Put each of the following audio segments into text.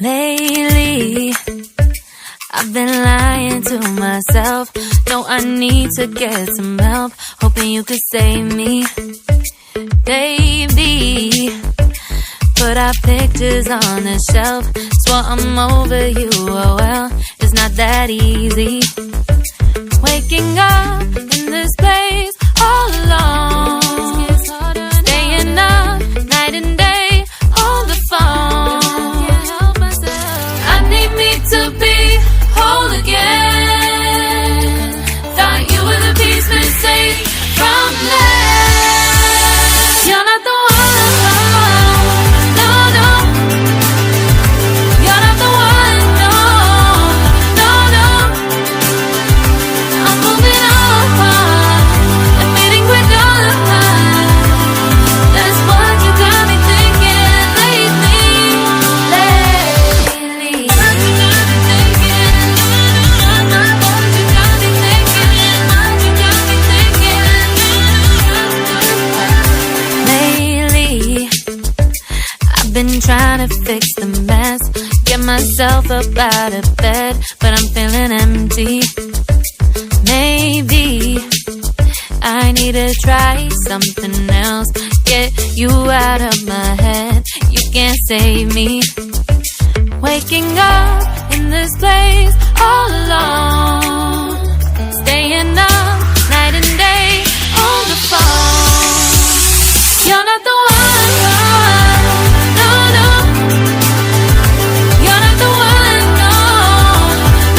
Lately, I've been lying to myself. No, I need to get some help. Hoping you could save me, baby. Put our pictures on the shelf. Swore I'm over you, oh well, it's not that easy. Waking up in this place all alone, staying up night and day on the phone. I need me to be whole again. Thought you were the piece missing from last. You're not the one, no, no. You're not the one, no, no, no. I'm moving on and meeting with all of mine. That's what you got me thinking lately. I've been trying to fix the mess, get myself up out of bed, but I'm feeling empty. Maybe I need to try something else, get you out of my head. You can't save me. Waking up in this place all alone, staying up night and day on the phone. You're not the one, no, no. You're not the one, no,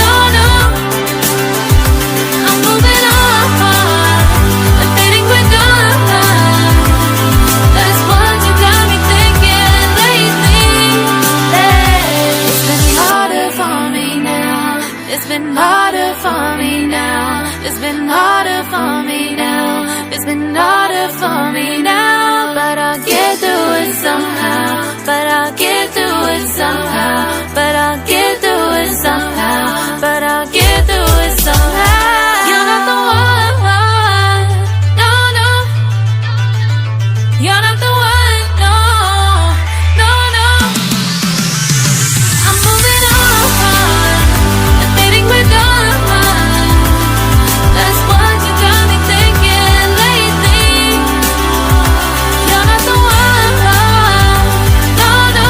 no, no. I'm moving on and fading with all of mine. That's what you got me thinking lately. It's been harder for me now. It's been harder for me now. It's been harder for me now. It's been harder for me now. But I'll get through it somehow. But I'll get through it somehow. But I'll get through it somehow. But I'll get through it somehow. You're not the one, no, no. You're not the one, no, no, no. I'm moving on and fading with all of mine. That's what you got me thinking lately. You're not the one, no, no.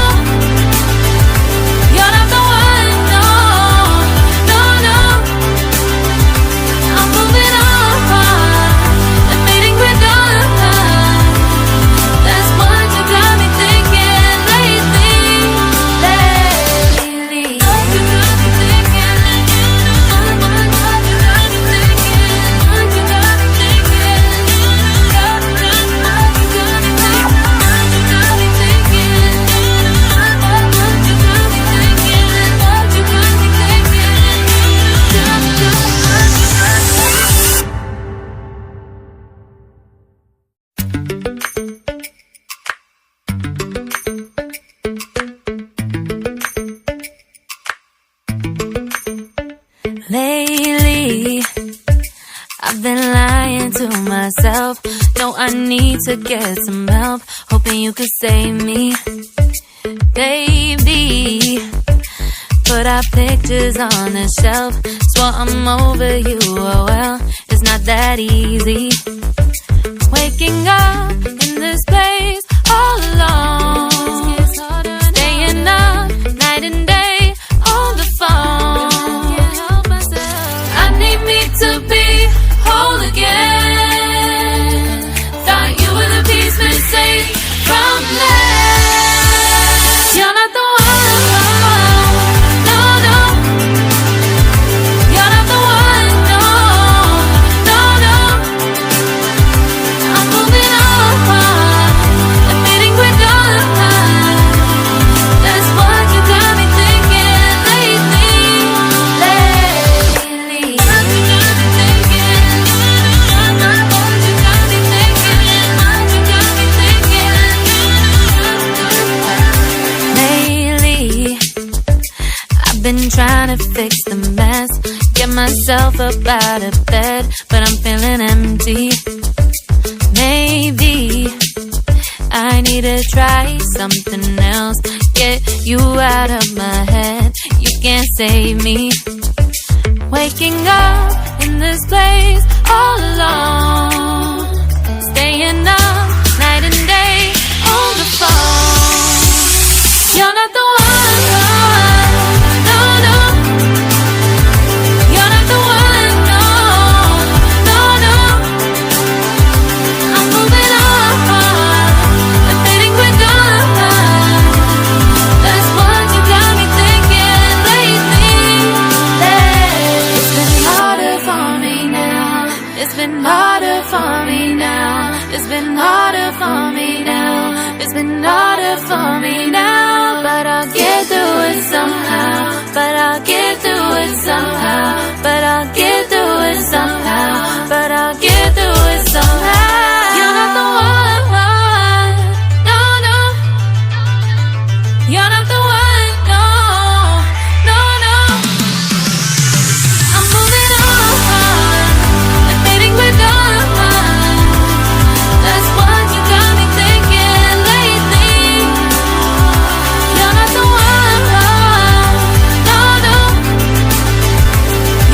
You're not the one, no, no, no. I'm moving on and fading with all of mine. That's what you got me thinking lately. What you got me thinking? What you got me thinking? What you got me thinking? What you got me thinking? What you got me thinking? What you got me thinking? What you got me Lately, I've been lying to myself. No, I need to get some help. Hoping you could save me, baby. Put our pictures on the shelf. Swore I'm over you, oh well, it's not that easy. Waking up in this place all alone, staying up night and day on the phone. I need me to be whole again. Thought you were the piece missing from last. You're not the one, no, no. You're not the one, no, no, no. I'm moving on and fading with all of mine. That's what you got me thinking lately. What you got me thinking? myself up out of bed, but I'm feeling empty. Maybe I need to try something else. Get you out of my head, you can't save me. Waking up in this place all alone, staying up night and day on the phone. You're not the one, no, no. You're not the one, no, no, no. I'm moving on, I'm fading quicker. That's what you got me thinking lately. It's been harder for me now. It's been harder for me now. It's been harder for me now. It's been harder for me now. But I'll get through it somehow. But I'll get through it somehow. But I'll get through it somehow.